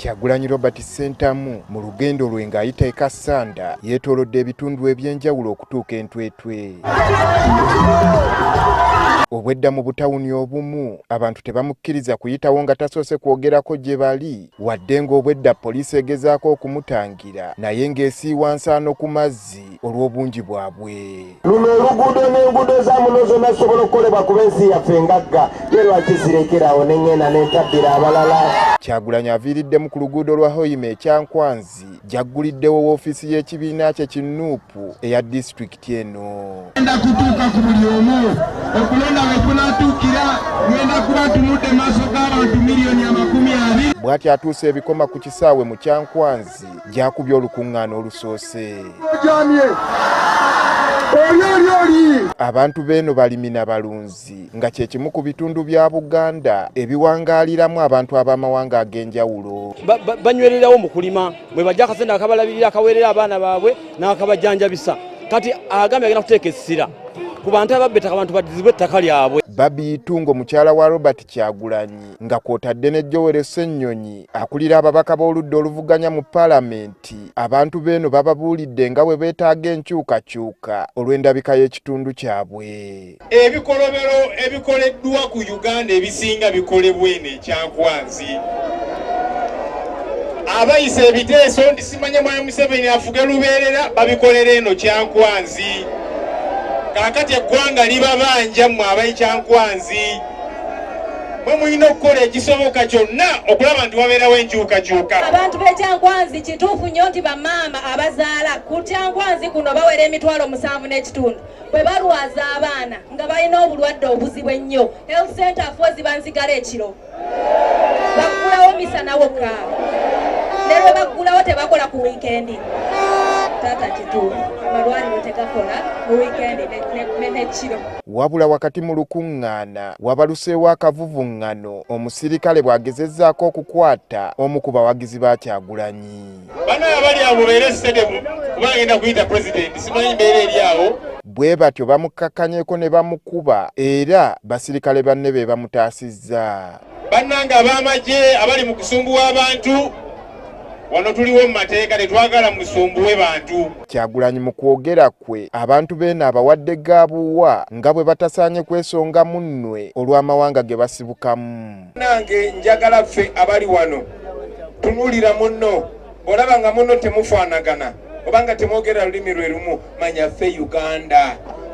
Kyagulanyi Robert Ssentamu mu lugendo lwe ng'ayita e Kassanda yeetoolodde ebitundu eby'enjawulo okutuuka Entwetwe. Obwedda mu butawuni obumu abantu tebamukkiriza kuyitawo nga tasoose kwogerako gye bali wadde ng'obwedda poliisi egezaako okumutangira naye ng'esiiwa nsaano ku mazzi olw'obungi bwabwe. Luno oluguudo n'enguudo za muno zonna zisobola okukolebwa kuba ensi yaffe ngagga ye lwaki zirekerawo n'engenda n'entabbira abalala. Kyagulanyi aviiriddemu ku luguudo lwa Hoima e Kyankwanzi gy'agguliddewo woofiisi y'ekibiina kye Kinuupu eya disitulikiti eno. Ngenda kutuuka ku buli omu okulonda bwe kunaatuukira ngenda kuba tumudde maaso g'abantu miliyoni 20. Bw'ati atuuse ebikoma ku kisaawe mu Kyankwanzi gy'akubye olukuŋŋaana olusoose. Abantu b'eno balimi na balunzi nga kye kimu ku bitundu bya Buganda ebiwangaaliramu abantu ab'amawanga ag'enjawulo. Banywererawo mu kulima bwe bajja akasente akabalabirira akaweerera abaana baabwe n'akabajjanjabisa. Kati agambye agenda kuteeka essira ku bantu ababba ettaka abantu badizibwe ettaka lyabwe. Babi Itungo mukyala wa Robert Kyagulanyi nga kw'otadde ne Joel Ssennyonyi akulira ababaka b'oludda oluvuganya mu Paalamenti abantu b'eno bababuulidde nga bwe beetaaga enkyukakyuka olw'endabika y'ekitundu kyabwe. Ebikolobero ebikoleddwa ku Uganda ebisinga bikolebwa eno e Kyankwanzi. Abayise ebiteeso ndisimanye Mwami Museveni afuge lubeerera babikolera eno Kyankwanzi. Kakati eggwanga libabanja mmwe ab'e Kyankwanzi. Mwe mulina okukola ekisoboka kyonna okulaba nti wabeerawo enkyukakyuka. Abantu b'e Kyankwanzi kituufu nnyo nti bamaama abazaala ku Kyankwanzi kuno bawera emitwalo 7 n'ekitundu bwe balwaza abaana nga balina obulwadde obuzibu ennyo health center afwe ziba nzigala ekiro baggulawo misana wokka ne lwe baggulawo tebakola ku wiikendi. Tata kituufu amalwaliro tegakola mu wiikendi n'ekiro. Wabula wakati mu lukuŋŋaana wabaluseewo akavuvuŋŋano omusirikale bw'agezezzaako okukwata omu ku bawagizi ba Kyagulanyi. Bano abali abo beere sitedemu kuba agenda kuyita pulezidenti simanyi mbeera eri awo. Bwe batyo bamukkakkanyeko ne bamukuba era basirikale banne be bamutaasizza. Bannange ab'amagye abali mu kusumbuwa abantu wano tuliwo mu mateeka tetwagala musumbuwe bantu. Kyagulanyi mu kwogera kwe abantu b'eno abawadde gaabuwa nga bwe batasaanye kwesonga munnwe olw'amawanga ge basibukamu. Nange njagala ffe abali wano tunuulira munno olaba nga munno temufaanagana obanga temwogera lulimi lwe lumu manya ffe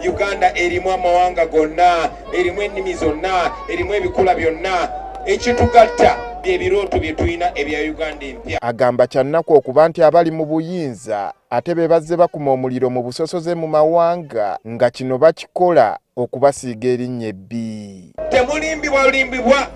Uganda erimu amawanga gonna erimu ennimi zonna erimu ebikula byonna ekitugatta by'ebirooto bye tulina ebya Uganda empya. Agamba kyannaku okuba nti abali mu buyinza ate be bazze bakuma omuliro mu busosoze mu mawanga nga kino bakikola okubasiiga erinnya ebbi. Temulimbibwa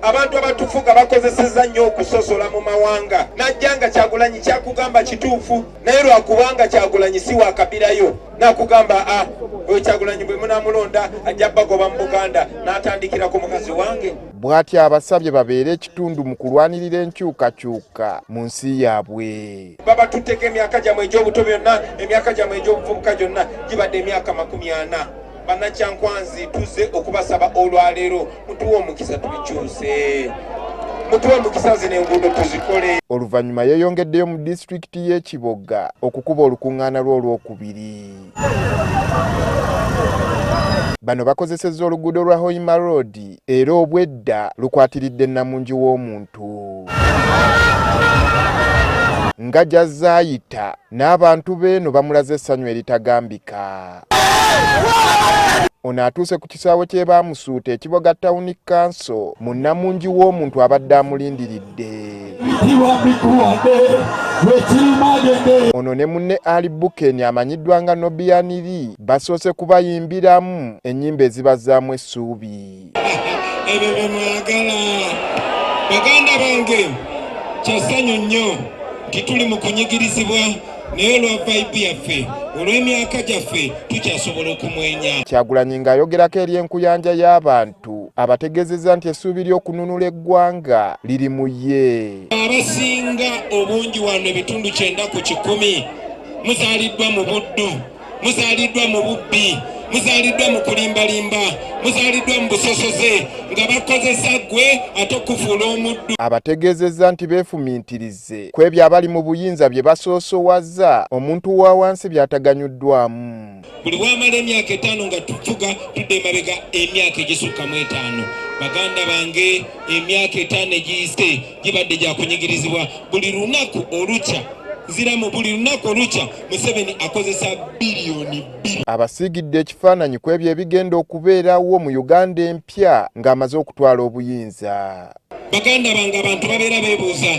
abantu abatufuga bakozesezza nnyo okusosola mu mawanga najjanga Kyagulanyi kyakugamba kituufu naye lwakubanga Kyagulanyi si wakabirayo nakugamba oyo Kyagulanyi bwe munamulonda ajja bagoba mu Buganda n'atandikira ku mukazi wange. Bw'ati abasabye babeere ekitundu mu kulwanirira enkyukakyuka mu nsi yaabwe. Baba tutteko emyaka gyamwe egy'obuto byonna emyaka gyamwe egy'obuvubuka gyonna gibadde emyaka 40. Bannakyankwanzi tuzze okubasaba olwaleero mutuwe omukisa tubikyuse mutuwe omukisa zino enguudo tuzikole. Oluvannyuma yeeyongeddeyo mu disitulikiti y'e Kiboga okukuba olukuŋŋaana lwe olwokubiri. Bano bakozesezza oluguudo lwa Hoima Road era obwedda lukwatiridde Namungi w'omuntu. Nga gy'azzaayita n'abantu b'eno bamulaze essanyu eritagambika. Ono atuuse ku kisaawe kye baamusuuta ekiboga Town Council mu Namungi w'omuntu abadde amulindiridde. Ono ne munne Ali Bukeni amanyiddwa nga Nobianiri basoose kubayimbiramu ennyimba ezibazzaamu essuubi. Ebyo bye mwagala baganda bange kyasanyu nnyo nti tuli mu kunyigirizibwa naye olwa vibe yaffe olw'emyaka gyaffe tukyasobola okumwenya. Kyagulanyi ng'ayogerako eri enkuyanja y'abantu abategeezezza nti essuubi ly'okununula eggwanga liri mu ye. Abasinga obungi wano ebitundu 9 ku 10 muzaaliddwa mu buddu muzaaliddwa mu bubbi muzaliddwa mu kulimbalimba, muzaliddwa mu busosoze nga bakozesa ggwe ate okufuula omuddu. Abategeezezza nti beefumiitirize ku ebyo abali mu buyinza bye basoosowaza omuntu wa wansi by'ataganyuddwamu. Buli wamala emyaka 5 nga tufuga tudde emabega emyaka egisukka mu 5. Baganda bange emyaka 5 egiyise gibadde gya kunyigirizibwa. Buli lunaku olukya ziramu buli lunaku olukya Museveni akozesa biliyoni 2. Abasiigidde ekifaananyi ku ebyo ebigenda okubeerawo mu Uganda empya ng'amaze okutwala obuyinza. Baganda bange abantu babeera beebuuza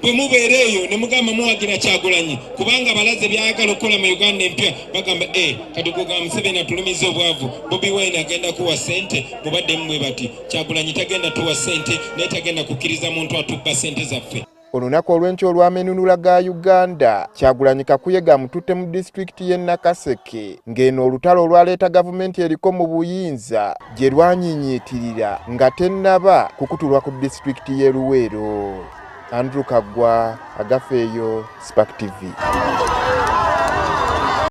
bwe mubeera eyo ne mugamba muwagira Kyagulanyi kubanga balaze byayagala okukola mu Uganda empya bagamba katugo ga Museveni atulumiza obwavu, Bobi Wine agenda kuwa ssente, mubadde mmwe bati Kyagulanyi tagenda tuwa ssente naye tagenda kukkiriza muntu atubba ssente zaffe. Olunaku olw'enkya olw'amenunula ga Uganda, Kyagulanyi Kakuyege mututte mu disitulikiti y'e Nakaseke ng'eno olutalo olwaleeta gavumenti eriko mu buyinza gye lwanyiinyiitirira nga tennaba kukutulwa ku disitulikiti y'e Luweero. Andrew Kagwa, Agafeeyo, Spark TV.